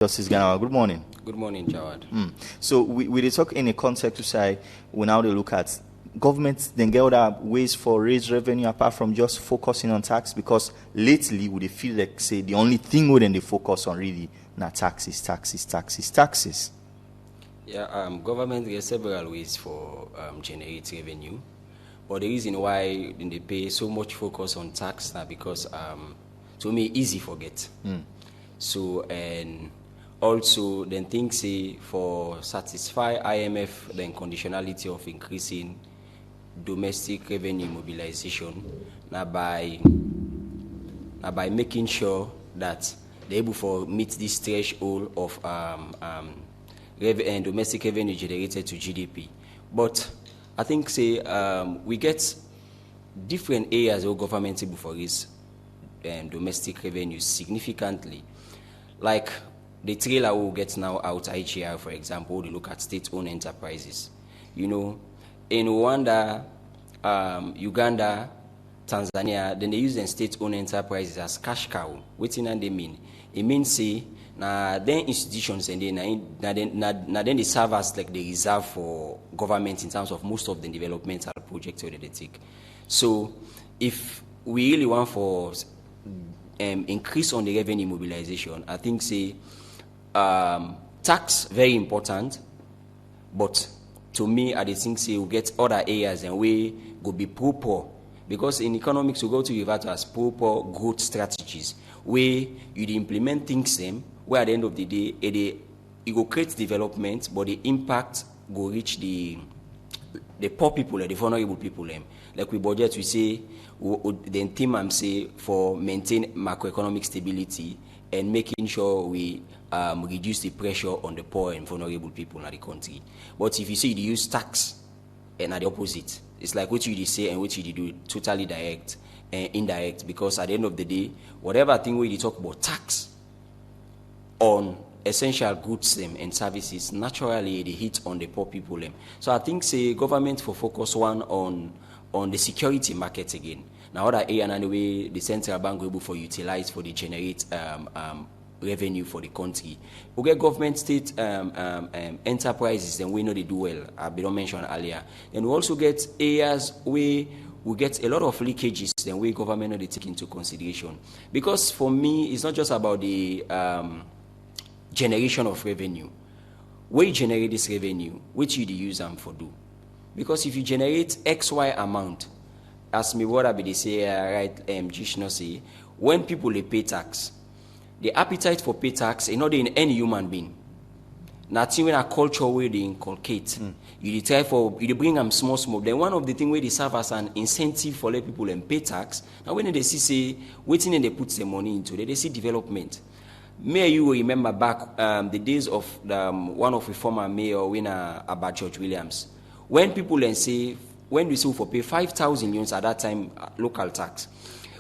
Justice Ganawah, good morning. Good morning, Jawad. So we did talk in a context to say we now look at government then get other ways for raise revenue apart from just focusing on tax, because lately we feel like say the only thing we then they focus on really now taxes. Yeah, government gets several ways for generate revenue, but the reason why they pay so much focus on tax now because to me easy forget. So and also then think say for satisfy IMF then conditionality of increasing domestic revenue mobilization now by making sure that they're able to meet this threshold of domestic revenue generated to GDP. But I think say we get different areas of government able for this domestic revenue significantly, like the trailer will get now out IGR, for example. They look at state-owned enterprises. You know, in Rwanda, Uganda, Tanzania, then they use them state-owned enterprises as cash cow. What do they mean? It means say then institutions and then they serve as like the reserve for government in terms of most of the developmental projects that they take. So if we really want for increase on the revenue mobilization, I think say tax very important, but to me I think say we get other areas and we go be proper, because in economics we go to refer to as proper growth strategies where you implement things them where at the end of the day it go create development, but the impact go reach the poor people, the vulnerable people. Like we budget, we say the theme I'm say for maintain macroeconomic stability and making sure we reduce the pressure on the poor and vulnerable people in the country. But if you say you use tax and at the opposite, it's like what you say and what you do totally direct and indirect, because at the end of the day, whatever thing we talk about tax on essential goods and services, naturally they hit on the poor people. So I think say government for focus one on the security market again. Now other area and the way the central bank will able for utilize for the generate revenue for the country. We get government state enterprises, and we know they do well. I've been mentioned earlier. And we also get areas where we get a lot of leakages, then we government they take into consideration. Because for me, it's not just about the generation of revenue. Where you generate this revenue, which you use them for do. Because if you generate XY amount, as me what I be say right, Jishno say, when people they pay tax, the appetite for pay tax is not in any human being. Nothing when a culture where they inculcate. You try for you bring them small. Then one of the things where they serve as an incentive for let people and pay tax. Now when they see say waiting and they put the money into it, they see development. May you remember back the days of one of the former mayor winner about George Williams. When people then say, when we say for pay 5,000 units at that time local tax,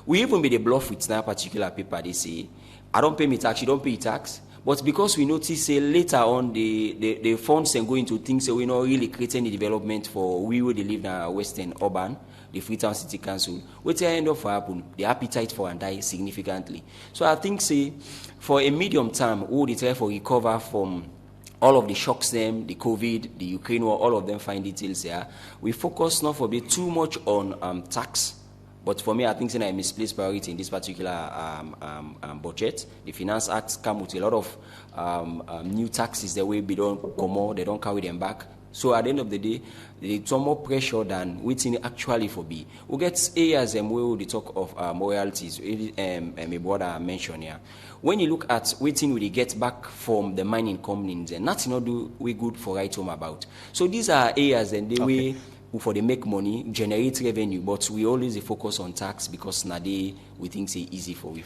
we even made a bluff with that particular paper. They say, I don't pay me tax, you don't pay tax. But because we notice say later on the funds and go into things that we're not really creating the development for we who live in our Western Urban, the Freetown City Council, which end up for happen, the appetite for and die significantly. So I think say for a medium term, we will try for recover from all of the shocks them, the COVID, the Ukraine war, all of them find details there. We focus not for be too much on tax. But for me, I think I misplaced priority in this particular budget. The Finance Act come with a lot of new taxes that way they don't come out, they don't carry them back. So at the end of the day, there's some more pressure than waiting actually for be. We get areas where we talk of royalties, my brother mentioned here. When you look at waiting we get back from the mining companies, and nothing not do we good for right home about. So these are areas and the way for they make money, generate revenue, but we always focus on tax because now we think it's easy for we.